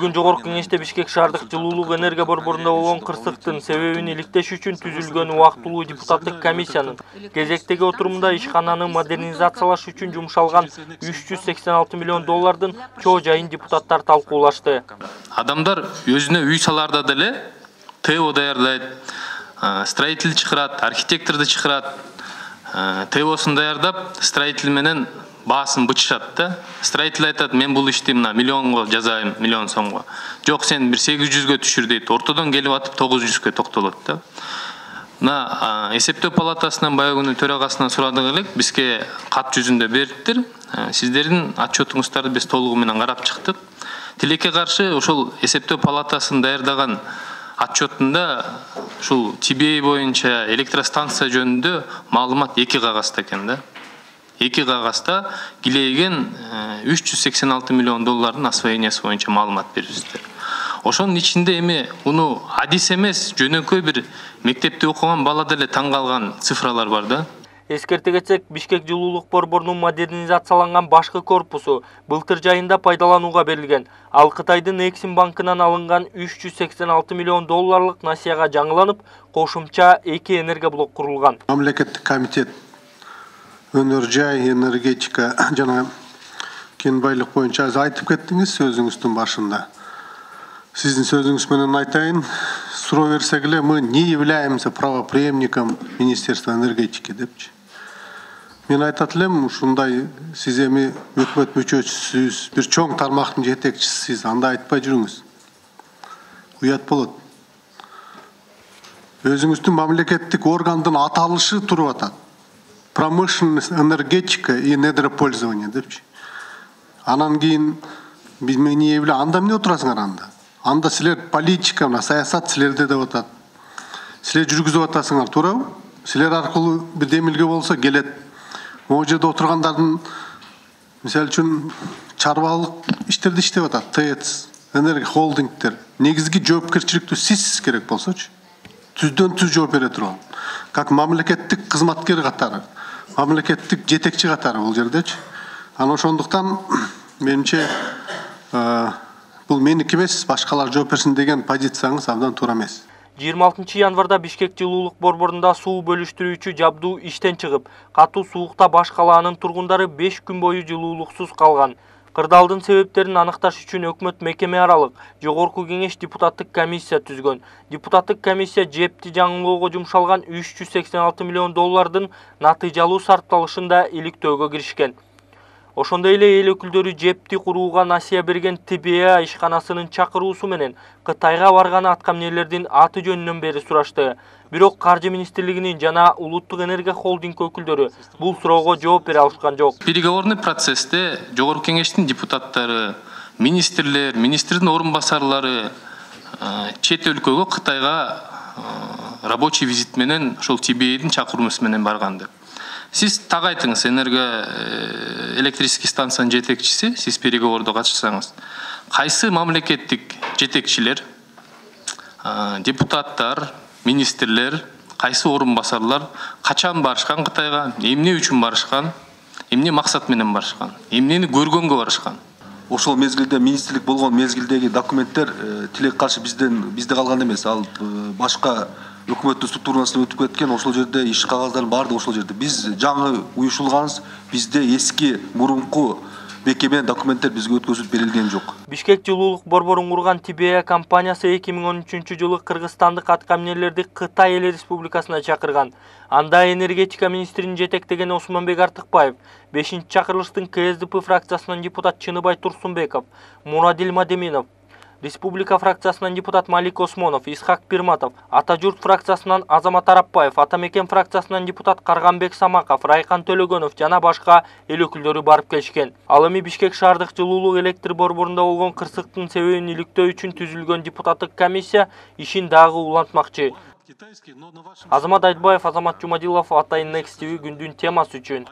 Бүгүн Жогорку Кеңеште Бишкек шаардык жылуулук энергия борборунда болгон кырсыктын себебин иликтеш үчүн түзүлгөн убактылуу депутаттык комиссиянын кезектеги отурумунда ишкананы модернизациялаш үчүн жумшалган 386 миллион доллардын чоо жайын депутаттар талкуулашты. Адамдар өзүнө үй саларда деле ТО даярдайт, строитель чыгарат, архитекторду чыгарат, ТОсын даярдап, строитель менен баасын бычышат да. Строитель айтат, мен бул ишти мына миллионго жазайм, миллион сомго. Жок, сен бир 800гө түшүр дейт. Ортодон келип атып 900гө токтолот да. Мына эсептөө палатасынан баягы күнү төрагасынан сурадык элек, бизге кат жүзүндө бериптир. Сиздердин отчетуңуздарды биз толугу менен карап чыктык. Тилекке каршы ошол эсептөө палатасынын даярдаган отчетунда ушул TBA боюнча электростанция жөнүндө маалымат 2 кагазда экен да. 2 кагазда килейген 386 миллион доллардын освоениясы боюнча маалымат бериптиздер. Ошонун ичинде эми уну адис эмес, жөнөкөй бир мектепте окуган бала деле таң калган цифралар бар да. Эскерте кетсек, Бишкек жылуулук борборунун модернизацияланган башкы корпусу былтыр жайында пайдаланууга берилген. Ал Кытайдын Эксим банкынан алынган 386 миллион долларлык насыяга жаңыланып, кошумча 2 энергоблок курулган. Мамлекеттик комитет өнөр жай, энергетика жана кен байлык боюнча айтып кеттиңиз сөзүңүздүн башында. Сиздин сөзүңүз менен айтайын, суроо берсек эле, мы не являемся правопреемником Министерства энергетики депчи. Мен айтат элем, ушундай сиз эми өкмөт мүчөсүсүз, бир чоң тармактын жетекчисисиз, анда айтпай жүрүңүз. Уят болот. Өзүңүздүн мамлекеттик органдын аталышы туруп атат. Промышленность, энергетика и недропользование депчи. Анан кийин биз не являемся, анда эмне отурасыңар анда? Анда силер политика, саясат силерде деп атат. Силер жүргүзүп атасыңар, туурабы? Силер аркылуу бир демилге болсо келет. Могу жерде отургандардын мисалы үчүн чарбалык иштерди иштеп атат. ТЭЦ, энергия холдингдер. Негизги жоопкерчиликтүү сиз керек болсочу. Түздөн түз жооп бере турган. Как мамлекеттик кызматкер катары, мамлекеттик жетекчи катары бул жердечи. Анан ошондуктан менимче бул меники эмес, башкалар жооп берсин деген позицияңыз абдан туура эмес. 26 январда Бишкек жылуулук борборунда суу бөлүштүрүүчү жабдуу иштен чыгып, катуу суукта баш калаанын тургундары 5 күн бою жылуулуксуз калган. Кырдаалдын себептерин аныкташ үчүн өкмөт мекеме аралык Жогорку Кеңеш депутаттык комиссия түзгөн. Депутаттык комиссия жепти жаңылоого жумшалган 386 миллион доллардын натыйжалуу сарпталышында иликтөөгө киришкен. Ошондой эле эл өкүлдөрү жепти курууга насыя берген TBA ишканасынын чакыруусу менен Кытайга барган аткаминерлердин аты жөнүнөн бери сурашты. Бирок Каржы министрлигинин жана Улуттук энергия холдинг өкүлдөрү бул суроого жооп бере алышкан жок. Переговорный процессте Жогорку Кеңештин депутаттары, министрлер, министрдин орун басарлары чет өлкөгө Кытайга рабочий визит менен ошол TBA'дин чакыруусу менен барганды. Сиз так айтыңыз, электрический станциянын жетекчиси, сиз переговордо катышсаңыз, кайсы мамлекеттик жетекчилер, депутаттар, министрлер, кайсы орун басарлар качан барышкан Кытайга, эмне үчүн барышкан, эмне максат менен барышкан, эмнени көргөнгө барышкан? Ошол мезгилде министрлик болгон мезгилдеги документтер тилекке каршы бизде калган эмес, ал башка өкмөттүн структурасына өтүп кеткен, ошол жерде иш кагаздарын баардыгы ошол жерде. Биз жаңы уюшулганбыз, бизде эски мурунку бекеме документтер бизге өткөзүп берилген жок. Бишкек жылуулук борборун курган TBA компаниясы 2013-жылы кыргызстандык аткаминерлерди Кытай Эл Республикасына чакырган. Анда энергетика министрин жетектеген Осмонбек Артыкбаев, 5-чакырылыштын КСДП фракциясынан депутат Чыныбай Турсунбеков, Мурадил Мадеминов, Республика фракциясынан депутат Малик Осмонов, Исхак Пирматов, Атажурт фракциясынан Азамат Арапбаев, Атамекен фракциясынан депутат Карганбек Самаков, Райхан Төлөгөнов жана башка эл өкүлдөрү барып келишкен. Ал эми Бишкек шаардык жылуулук электр борборунда болгон кырсыктын себебин иликтөө үчүн түзүлгөн депутаттык комиссия ишин дагы улантмакчы. Азамат Айтбаев, Азамат Жумадилов, Атайын Next TV күндүн темасы үчүн.